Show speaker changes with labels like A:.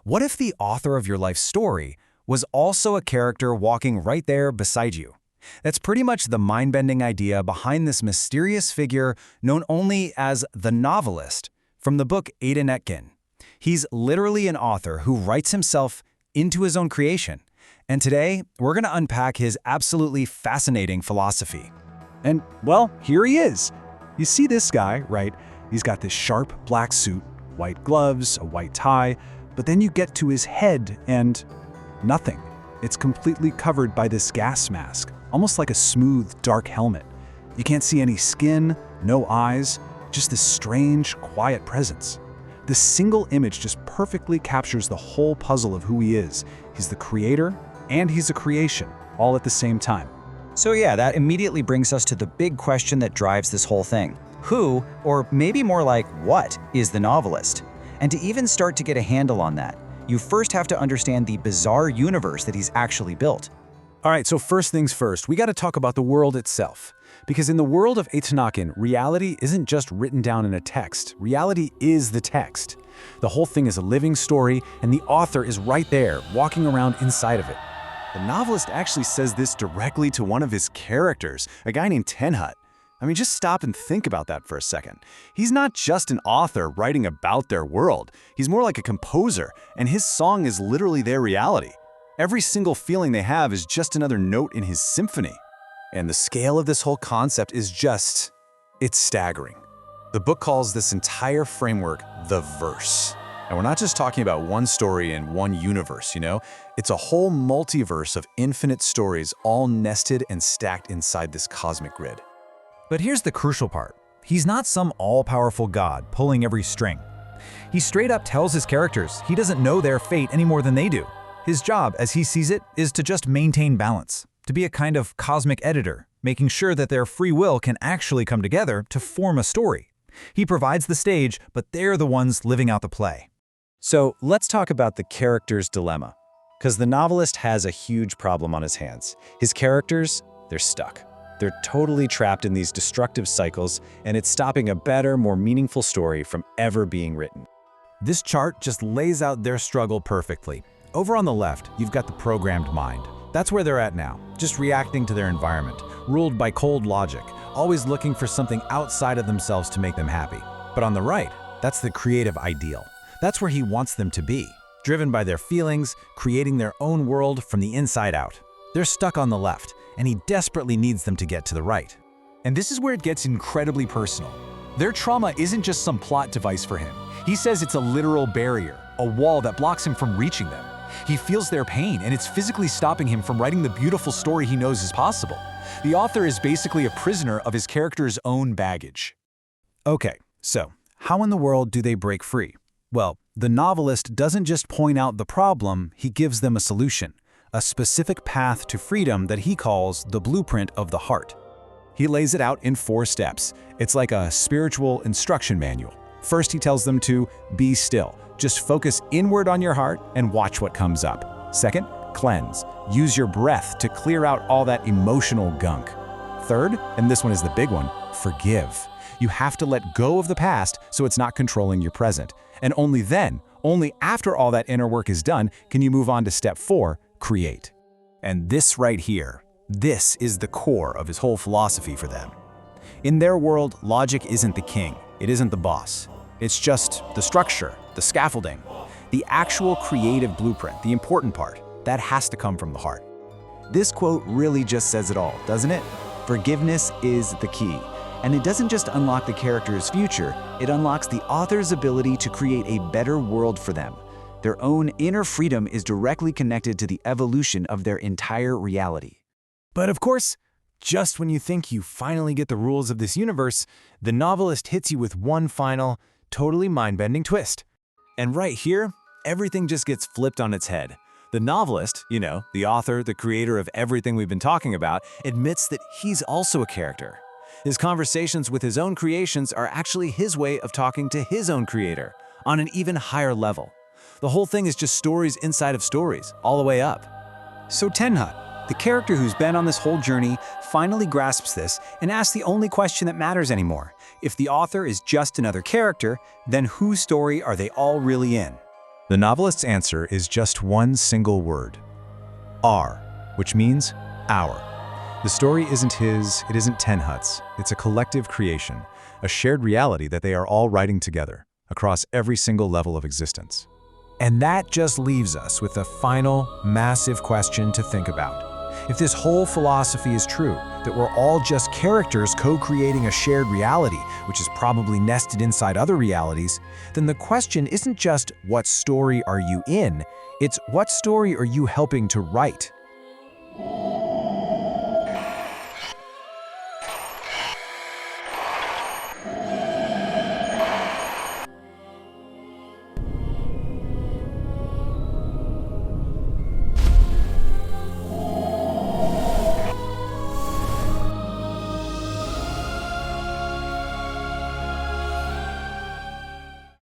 A: What if the author of your life story was also a character walking right there beside you? That's pretty much the mind-bending idea behind this mysterious figure known only as the Novelist from the book Ada Netkin. He's literally an author who writes himself into his own creation. And today, we're going to unpack his absolutely fascinating philosophy.
B: And, well, here he is. You see this guy, right? He's got this sharp black suit, white gloves, a white tie, but then you get to his head and nothing. It's completely covered by this gas mask, almost like a smooth, dark helmet. You can't see any skin, no eyes, just this strange, quiet presence. This single image just perfectly captures the whole puzzle of who he is. He's the creator, and he's a creation, all at the same time.
A: So yeah, that immediately brings us to the big question that drives this whole thing. Who, or maybe more like what, is the novelist? And to even start to get a handle on that, you first have to understand the bizarre universe that he's actually built.
B: All right, so first things first, we got to talk about the world itself. Because in the world of Ada Netkin, reality isn't just written down in a text. Reality is the text. The whole thing is a living story, and the author is right there, walking around inside of it.
C: The novelist actually says this directly to one of his characters, a guy named Tenhut. I mean, just stop and think about that for a second. He's not just an author writing about their world. He's more like a composer, and his song is literally their reality. Every single feeling they have is just another note in his symphony. And the scale of this whole concept is it's staggering. The book calls this entire framework the verse. And we're not just talking about one story in one universe, It's a whole multiverse of infinite stories all nested and stacked inside this cosmic grid.
A: But here's the crucial part. He's not some all-powerful god pulling every string. He straight up tells his characters he doesn't know their fate any more than they do. His job, as he sees it, is to just maintain balance, to be a kind of cosmic editor, making sure that their free will can actually come together to form a story. He provides the stage, but they're the ones living out the play.
C: So let's talk about the character's dilemma. Because the novelist has a huge problem on his hands. His characters, they're stuck. They're totally trapped in these destructive cycles, and it's stopping a better, more meaningful story from ever being written.
A: This chart just lays out their struggle perfectly. Over on the left, you've got the programmed mind. That's where they're at now, just reacting to their environment, ruled by cold logic, always looking for something outside of themselves to make them happy. But on the right, that's the creative ideal. That's where he wants them to be, driven by their feelings, creating their own world from the inside out. They're stuck on the left, and he desperately needs them to get to the right.
B: And this is where it gets incredibly personal. Their trauma isn't just some plot device for him. He says it's a literal barrier, a wall that blocks him from reaching them. He feels their pain, and it's physically stopping him from writing the beautiful story he knows is possible. The author is basically a prisoner of his character's own baggage.
A: Okay, so how in the world do they break free? Well, the novelist doesn't just point out the problem, he gives them a solution, a specific path to freedom that he calls the blueprint of the heart. He lays it out in 4 steps. It's like a spiritual instruction manual. First, he tells them to be still. Just focus inward on your heart and watch what comes up. Second, cleanse. Use your breath to clear out all that emotional gunk. Third, and this one is the big one, forgive. You have to let go of the past so it's not controlling your present. And only then, only after all that inner work is done, can you move on to step 4, create. And this right here, this is the core of his whole philosophy for them. In their world, logic isn't the king. It isn't the boss. It's just the structure, the scaffolding. The actual creative blueprint, the important part, that has to come from the heart. This quote really just says it all, doesn't it? Forgiveness is the key. And it doesn't just unlock the character's future, it unlocks the author's ability to create a better world for them. Their own inner freedom is directly connected to the evolution of their entire reality. But of course, just when you think you finally get the rules of this universe, the novelist hits you with one final, totally mind-bending twist. And right here, everything just gets flipped on its head. The novelist, the author, the creator of everything we've been talking about, admits that he's also a character. His conversations with his own creations are actually his way of talking to his own creator, on an even higher level. The whole thing is just stories inside of stories, all the way up. So Tenhut, the character who's been on this whole journey, finally grasps this and asks the only question that matters anymore. If the author is just another character, then whose story are they all really in?
C: The novelist's answer is just one single word. R, which means our. The story isn't his, it isn't Ten Hut's. It's a collective creation, a shared reality that they are all writing together, across every single level of existence.
A: And that just leaves us with a final, massive question to think about. If this whole philosophy is true, that we're all just characters co-creating a shared reality, which is probably nested inside other realities, then the question isn't just what story are you in, it's what story are you helping to write?